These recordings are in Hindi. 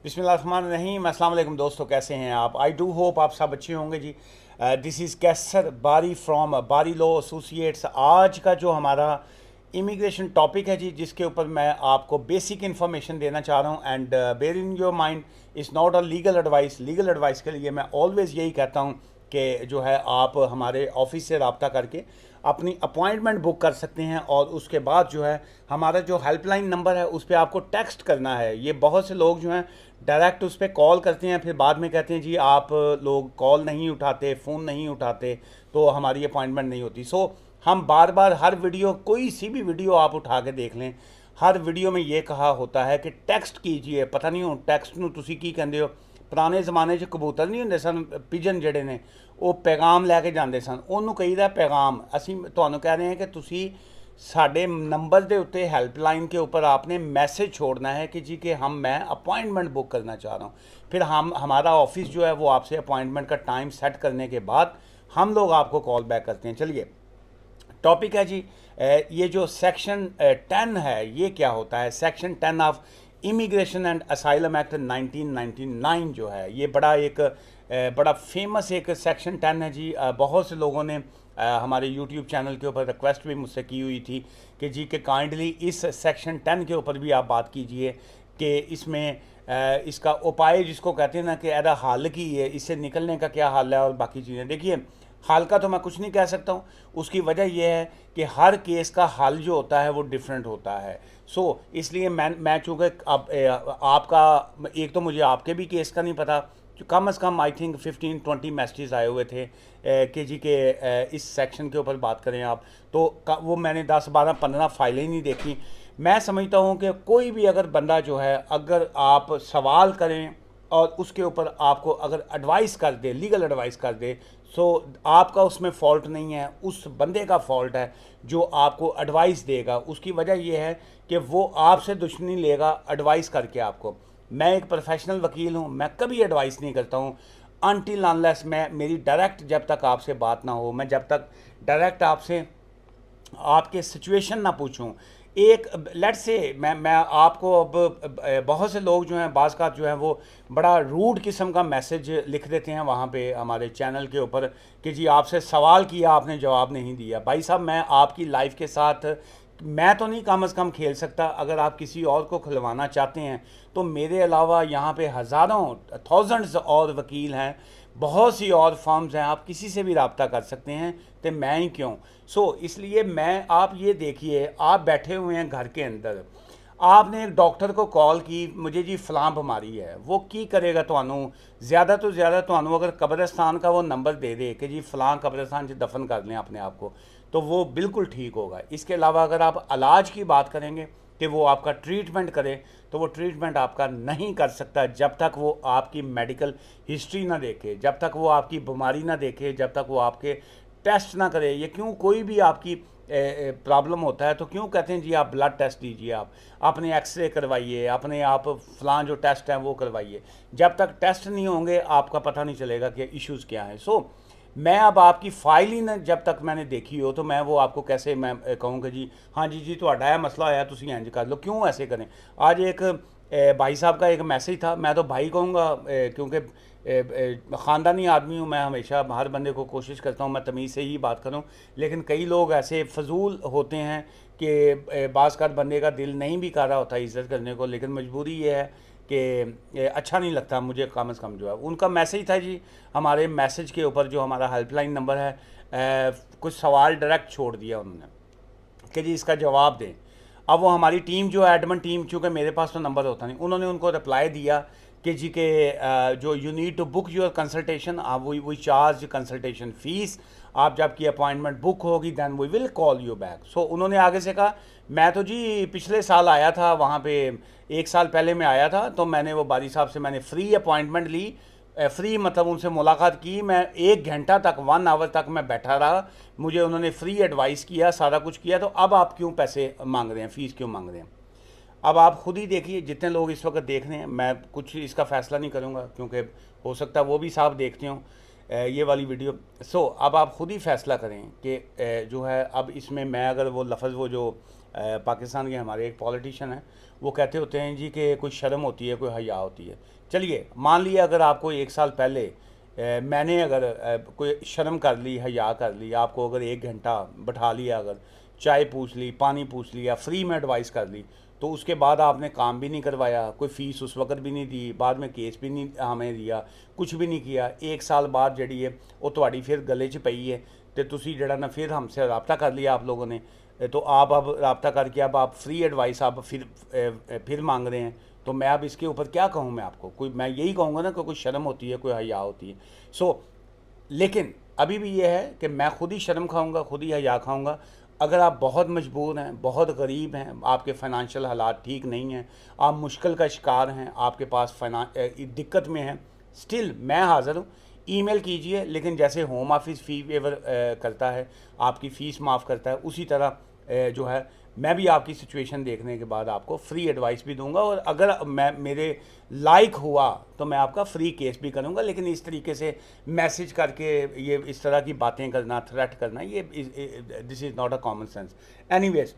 बिस्मिल्लाहिर्रहमानिर्रहीम। अस्सलाम वालेकुम दोस्तों, कैसे हैं आप? आई डू होप आप सब अच्छे होंगे जी। दिस इज़ कैसर बारी फ्रॉम बारी लॉ एसोसिएट्स। आज का जो हमारा इमिग्रेशन टॉपिक है जी, जिसके ऊपर मैं आपको बेसिक इन्फॉर्मेशन देना चाह रहा हूँ। And bear in your mind is not a legal advice. Legal advice के लिए मैं ऑलवेज़ यही कहता हूँ कि जो है आप हमारे ऑफिस से रब्ता करके अपनी अपॉइंटमेंट बुक कर सकते हैं। और उसके बाद जो है हमारा जो हेल्पलाइन नंबर है उस पर आपको टेक्स्ट करना है। ये बहुत से लोग जो हैं डायरेक्ट उस पर कॉल करते हैं, फिर बाद में कहते हैं जी आप लोग कॉल नहीं उठाते, फ़ोन नहीं उठाते, तो हमारी अपॉइंटमेंट नहीं होती। सो हम बार बार हर वीडियो, कोई सी भी वीडियो आप उठा के देख लें, हर वीडियो में ये कहा होता है कि टेक्स्ट कीजिए। पता नहीं हो टेक्स्ट ਨੂੰ ਤੁਸੀਂ ਕੀ ਕਹਿੰਦੇ ਹੋ। ਪੁਰਾਣੇ ਜ਼ਮਾਨੇ 'ਚ ਕਬੂਤਰ ਨਹੀਂ ਹੁੰਦੇ ਸਨ, ਪਿਜਨ ਜਿਹੜੇ ਨੇ ਉਹ ਪੈਗਾਮ ਲੈ ਕੇ ਜਾਂਦੇ ਸਨ, ਉਹਨੂੰ ਕਹੀਦਾ ਪੈਗਾਮ। ਅਸੀਂ ਤੁਹਾਨੂੰ ਕਹਿ ਰਹੇ ਹਾਂ ਕਿ ਤੁਸੀਂ साढ़े नंबर के उत्ते हेल्पलाइन के ऊपर आपने मैसेज छोड़ना है कि जी कि मैं अपॉइंटमेंट बुक करना चाह रहा हूँ। फिर हमारा ऑफिस जो है वो आपसे अपॉइंटमेंट का टाइम सेट करने के बाद हम लोग आपको कॉल बैक करते हैं। चलिए, टॉपिक है जी ये जो सेक्शन 10 है, ये क्या होता है? Section 10 of immigration and asylum act 1999 जो है, ये बड़ा फेमस एक सेक्शन 10 है जी। बहुत से लोगों ने हमारे यूट्यूब चैनल के ऊपर रिक्वेस्ट भी मुझसे की हुई थी कि जी कि काइंडली इस सेक्शन 10 के ऊपर भी आप बात कीजिए कि इसमें इसका उपाय जिसको कहते हैं ना कि एदा हल की है, इससे निकलने का क्या हल है और बाकी चीज़ें। देखिए, हल का तो मैं कुछ नहीं कह सकता हूँ। उसकी वजह यह है कि हर केस का हल जो होता है वो डिफरेंट होता है। इसलिए मैं चूँकि अब आपका एक तो मुझे आपके भी केस का नहीं पता, कम से कम आई थिंक 15-20 मैसेजेस आए हुए थे कि जी के इस सेक्शन के ऊपर बात करें आप, तो वो मैंने 10-12-15 फाइलें नहीं देखी। मैं समझता हूँ कि कोई भी अगर बंदा जो है, अगर आप सवाल करें और उसके ऊपर आपको अगर एडवाइस कर दे, लीगल एडवाइस कर दे, सो आपका उसमें फ़ॉल्ट नहीं है, उस बंदे का फ़ॉल्ट है जो आपको एडवाइस देगा। उसकी वजह यह है कि वो आपसे दुश्मनी लेगा एडवाइस करके आपको। मैं एक प्रोफेशनल वकील हूँ, मैं कभी एडवाइस नहीं करता हूँ अनटिल अनलेस मेरी डायरेक्ट जब तक आपसे बात ना हो, मैं जब तक डायरेक्ट आपसे आपके सिचुएशन ना पूछूं। एक लेट से मैं आपको अब बहुत से लोग जो हैं बाज़ का जो है वो बड़ा रूड किस्म का मैसेज लिख देते हैं वहाँ पे हमारे चैनल के ऊपर कि जी आपसे सवाल किया, आपने जवाब नहीं दिया। भाई साहब, मैं आपकी लाइफ के साथ मैं तो नहीं कम अज़ कम खेल सकता। अगर आप किसी और को खिलवाना चाहते हैं तो मेरे अलावा यहाँ पे हज़ारों थाउजेंड्स और वकील हैं, बहुत सी और फर्म्स हैं, आप किसी से भी रब्ता कर सकते हैं, तो मैं ही क्यों। इसलिए आप ये देखिए, आप बैठे हुए हैं घर के अंदर, आपने एक डॉक्टर को कॉल की, मुझे जी फलां बीमारी है, वो की करेगा ਤੁਹਾਨੂੰ ज़्यादा तो ज़्यादा ਤੁਹਾਨੂੰ अगर कब्रिस्तान का वो नंबर दे दे कि जी फलां कब्रिस्तान से दफन कर लें अपने आप को, तो वो बिल्कुल ठीक होगा। इसके अलावा अगर आप इलाज की बात करेंगे कि वो आपका ट्रीटमेंट करे, तो वो ट्रीटमेंट आपका नहीं कर सकता जब तक वो आपकी मेडिकल हिस्ट्री ना देखे, जब तक वो आपकी बीमारी ना देखे, जब तक वो आपके टेस्ट ना करे। ये क्यों, कोई भी आपकी प्रॉब्लम होता है तो क्यों कहते हैं जी आप ब्लड टेस्ट दीजिए, आप अपने एक्सरे करवाइए, अपने आप फलां जो टेस्ट हैं वो करवाइए। जब तक टेस्ट नहीं होंगे आपका पता नहीं चलेगा कि इश्यूज़ क्या हैं। मैं अब आपकी फाइल ही ना जब तक मैंने देखी हो तो मैं वो आपको कैसे मैं कहूँगा जी हाँ जी ਤੁਹਾਡਾ है मसला आया तुम इंज कर लो, क्यों ऐसे करें। आज एक भाई साहब का एक मैसेज था, मैं तो भाई कहूँगा क्योंकि ख़ानदानी आदमी हूँ, मैं हमेशा हर बंदे को कोशिश करता हूँ मैं तमीज़ से ही बात करूँ। लेकिन कई लोग ऐसे फजूल होते हैं कि बाज़ का बंदे का दिल नहीं भी कर रहा होता इज़्ज़त करने को, लेकिन मजबूरी ये है कि अच्छा नहीं लगता मुझे कम से कम जो है। उनका मैसेज था जी, हमारे मैसेज के ऊपर जो हमारा हेल्पलाइन नंबर है, कुछ सवाल डायरेक्ट छोड़ दिया उन्होंने कि जी इसका जवाब दें। अब वो हमारी टीम जो है एडमिन टीम, चूँकि मेरे पास तो नंबर होता नहीं, उन्होंने उनको रिप्लाई दिया कि जी के जो you need to book your consultation, आप वी चार्ज कंसल्टेशन फ़ीस, आप जब की अपॉइंटमेंट बुक होगी then we will call you back. उन्होंने आगे से कहा मैं तो जी पिछले साल आया था वहाँ पे, 1 साल पहले मैं आया था, तो मैंने वो बारी साहब से मैंने फ्री अपॉइंटमेंट ली, फ्री मतलब उनसे मुलाकात की, मैं 1 घंटा तक 1 आवर तक मैं बैठा रहा, मुझे उन्होंने फ्री एडवाइस किया, सारा कुछ किया, तो अब आप क्यों पैसे मांग रहे हैं, फ़ीस क्यों मांग रहे हैं। अब आप खुद ही देखिए, जितने लोग इस वक्त देख रहे हैं, मैं कुछ इसका फ़ैसला नहीं करूँगा क्योंकि हो सकता है वो भी साहब देखते हों ये वाली वीडियो। अब आप खुद ही फैसला करें कि जो है अब इसमें मैं अगर वो लफ्ज़ वो जो पाकिस्तान के हमारे एक पॉलिटिशियन हैं, वो कहते होते हैं जी कि कोई शर्म होती है, कोई हया होती है। चलिए मान लिया अगर आपको 1 साल पहले मैंने अगर कोई शर्म कर ली, हया कर ली, आपको अगर 1 घंटा बैठा लिया, अगर चाय पूछ ली, पानी पूछ लिया, फ्री में एडवाइस कर ली, तो उसके बाद आपने काम भी नहीं करवाया, कोई फ़ीस उस वक्त भी नहीं दी, बाद में केस भी नहीं हमें दिया, कुछ भी नहीं किया, 1 साल बाद जड़ी है वो ਤੁਹਾਡੀ फिर गले 'ਚ पई है, तो तुसी जड़ा ना फिर हमसे रब्ता कर लिया आप लोगों ने, तो आप अब रब्ता करके अब आप फ्री एडवाइस आप फिर मांग रहे हैं। तो मैं अब इसके ऊपर क्या कहूँ मैं आपको, कोई मैं यही कहूँगा ना कि कोई शर्म होती है, कोई हया होती है। लेकिन अभी भी ये है कि मैं खुद ही शर्म खाऊंगा, खुद ही हया खाऊंगा। अगर आप बहुत मजबूर हैं, बहुत गरीब हैं, आपके फाइनेंशियल हालात ठीक नहीं हैं, आप मुश्किल का शिकार हैं, आपके पास दिक्कत में हैं, स्टिल मैं हाज़िर हूँ। ईमेल कीजिए, लेकिन जैसे होम ऑफिस फ़ी वेवर करता है, आपकी फ़ीस माफ़ करता है, उसी तरह जो है मैं भी आपकी सिचुएशन देखने के बाद आपको फ्री एडवाइस भी दूंगा, और अगर मैं मेरे लाइक हुआ तो मैं आपका फ्री केस भी करूंगा। लेकिन इस तरीके से मैसेज करके ये इस तरह की बातें करना, थ्रेट करना, ये this is not a common sense. Anyways,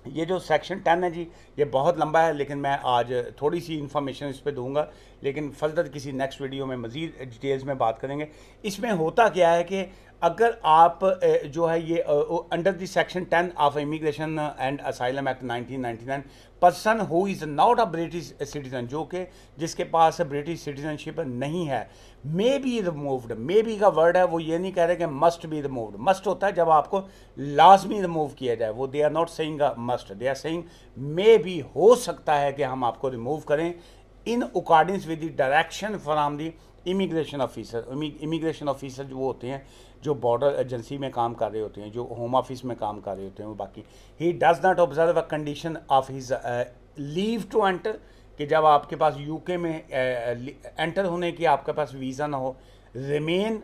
ये जो सेक्शन 10 है जी, ये बहुत लंबा है, लेकिन मैं आज थोड़ी सी इन्फॉर्मेशन इस पे दूंगा, लेकिन फर्दर किसी नेक्स्ट वीडियो में मज़ीद डिटेल्स में बात करेंगे। इसमें होता क्या है कि अगर आप जो है ये under the section 10 of immigration and asylum act 1999, person who is not a British citizen, जो कि जिसके पास ब्रिटिश सिटीजनशिप नहीं है, may be removed. May be का वर्ड है, वो ये नहीं कह रहे कि मस्ट बी रिमूव्ड। मस्ट होता है जब आपको लाजमी रिमूव किया जाए, वो they are not saying must, they are saying may be, हो सकता है कि हम आपको रिमूव करें in accordance with the direction from the immigration officer. Immigration officer जो होते हैं, जो बॉर्डर एजेंसी में काम कर रहे होते हैं, जो होम ऑफिस में काम कर रहे होते हैं, वो बाकी he does not observe a condition of his leave to enter, कि जब आपके पास यूके में एंटर होने की आपके पास वीज़ा ना हो, रिमेन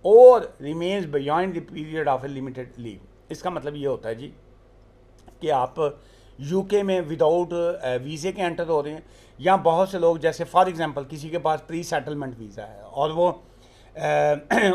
और remains beyond the period of A limited leave. इसका मतलब ये होता है जी कि आप यूके में विदाउट वीज़े के एंटर हो रहे हैं, या बहुत से लोग, जैसे फॉर एग्जांपल किसी के पास प्री सेटलमेंट वीज़ा है और वो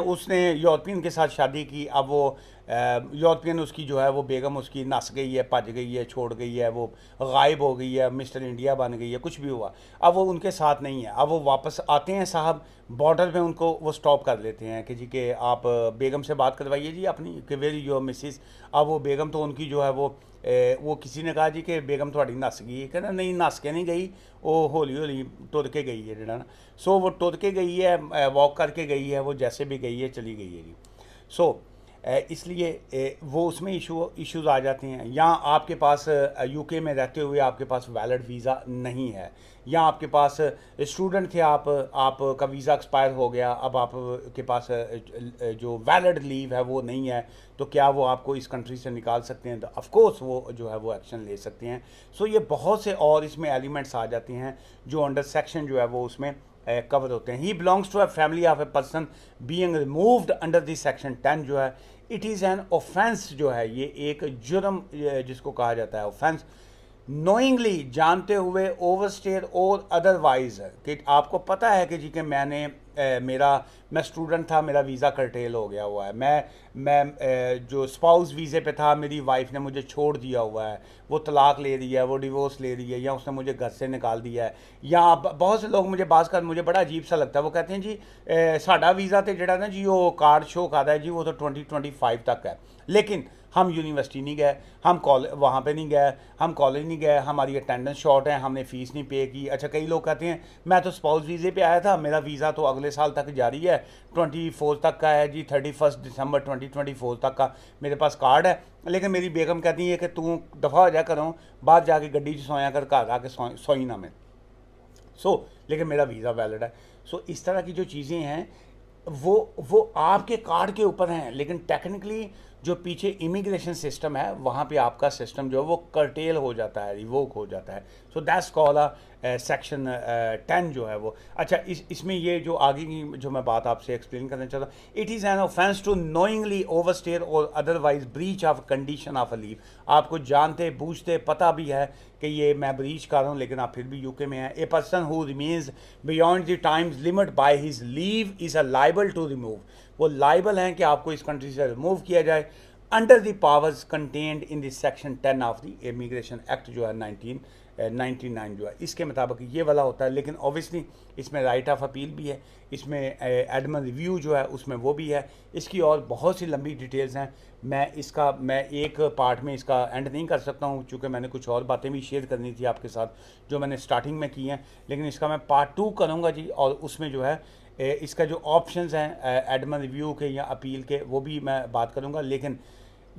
उसने यूरोपियन के साथ शादी की, अब वो यूरोपियन उसकी जो है वो बेगम उसकी नस गई है, भज गई है, छोड़ गई है, वो गायब हो गई है, मिस्टर इंडिया बन गई है, कुछ भी हुआ, अब वो उनके साथ नहीं है। अब वो वापस आते हैं साहब, बॉर्डर पे उनको वो स्टॉप कर लेते हैं कि जी कि आप बेगम से बात करवाइए जी अपनी, कि वेरी योर मिसिस। अब वो बेगम तो उनकी जो है वो किसी ने कहा जी कि बेगम थोड़ी नस गई, कहना नहीं नस के नहीं गई, वो हौली हौली टुर के गई है जड़ा ना। सो वो टुर के गई है, वॉक करके गई है, वो जैसे भी गई है चली गई है जी। सो इसलिए वो उसमें इश्यूज़ आ जाते हैं। या आपके पास यूके में रहते हुए आपके पास वैलिड वीज़ा नहीं है, या आपके पास स्टूडेंट थे, आपका वीज़ा एक्सपायर हो गया, अब आपके पास जो वैलिड लीव है वो नहीं है, तो क्या वो आपको इस कंट्री से निकाल सकते हैं? तो ऑफ कोर्स वो जो है वो एक्शन ले सकते हैं। सो ये बहुत से और इसमें एलिमेंट्स आ जाते हैं जो अंडर सेक्शन जो है वो उसमें कवर होते हैं। He belongs to a family of a person being removed under this section 10 जो है, इट इज़ एन ऑफेंस, जो है ये एक जुर्म जिसको कहा जाता है ऑफेंस, नोइंगली, जानते हुए, ओवरस्टेयर और अदरवाइज, कि आपको पता है कि जी कि मैं स्टूडेंट था, मेरा वीज़ा कर्टेल हो गया हुआ है, मैं जो स्पाउस वीज़े पे था, मेरी वाइफ ने मुझे छोड़ दिया हुआ है, वो तलाक ले रही है, वो डिवोर्स ले रही है, या उसने मुझे घर से निकाल दिया है। या बहुत से लोग मुझे बात कर, मुझे बड़ा अजीब सा लगता है, वो कहते हैं जी साडा वीज़ा तो जड़ा ना जी वो कार्ड शो करता है जी, वो तो 2025 तक है, लेकिन हम यूनिवर्सिटी नहीं गए, हम कॉलेज वहाँ पे नहीं गए, हम कॉलेज नहीं गए, हमारी अटेंडेंस शॉर्ट है, हमने फ़ीस नहीं पे की। अच्छा, कई लोग कहते हैं मैं तो स्पाउस वीज़े पे आया था, मेरा वीज़ा तो अगले साल तक जारी है, 24 तक का है जी, 31 दिसंबर 2024 तक का मेरे पास कार्ड है, लेकिन मेरी बेगम कहती है कि तू दफ़ा हो जा करो, बाहर जाके गड्डी च सोया कर, घर आके सोई ना मैं। लेकिन मेरा वीज़ा वैलिड है। इस तरह की जो चीज़ें हैं वो आपके कार्ड के ऊपर हैं, लेकिन टेक्निकली जो पीछे इमिग्रेशन सिस्टम है वहाँ पे आपका सिस्टम जो है वो कर्टेल हो जाता है, रिवोक हो जाता है। सो दैट्स कॉल सेक्शन 10 जो है वो। अच्छा, इसमें ये जो आगे की जो मैं बात आपसे एक्सप्लेन करना चाहता हूँ, it is an offence to knowingly overstay और otherwise breach of condition of a leave. आपको जानते बूझते पता भी है कि ये मैं ब्रीच कर रहा हूँ, लेकिन आप फिर भी यूके में हैं। A person who remains beyond the time's limit by his leave is a liable to remove. वो लाइबल हैं कि आपको इस कंट्री से रिमूव किया जाए under the powers contained in this section 10 of the immigration act जो है 1999 जो है इसके मुताबिक ये वाला होता है। लेकिन ऑब्वियसली इसमें राइट ऑफ अपील भी है, इसमें एडमन रिव्यू जो है उसमें वो भी है। इसकी और बहुत सी लंबी डिटेल्स हैं, मैं एक पार्ट में इसका एंड नहीं कर सकता हूँ, चूँकि मैंने कुछ और बातें भी शेयर करनी थी आपके साथ जो मैंने स्टार्टिंग में की हैं। लेकिन इसका मैं पार्ट 2 करूँगा जी, और उसमें जो है इसका जो ऑप्शंस हैं एडमन रिव्यू के या अपील के वो भी मैं बात करूँगा। लेकिन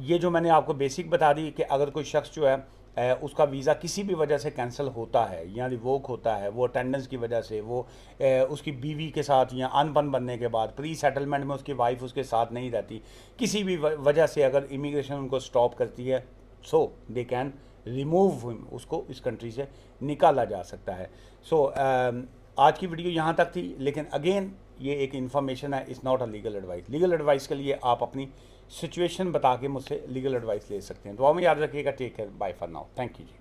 ये जो मैंने आपको बेसिक बता दी कि अगर कोई शख्स जो है उसका वीज़ा किसी भी वजह से कैंसिल होता है या रिवोक होता है, वो अटेंडेंस की वजह से, वो उसकी बीवी के साथ या अनबन बनने के बाद प्री सेटलमेंट में उसकी वाइफ उसके साथ नहीं रहती, किसी भी वजह से अगर इमिग्रेशन उनको स्टॉप करती है, सो दे कैन रिमूव हिम, उसको इस कंट्री से निकाला जा सकता है। सो आज की वीडियो यहाँ तक थी, लेकिन अगेन ये एक इन्फॉर्मेशन है, is not a legal advice. Legal advice के लिए आप अपनी सिचुएशन बता के मुझसे लीगल एडवाइस ले सकते हैं। दुआ में याद रखिएगा। Take care, bye for now, thank you ji.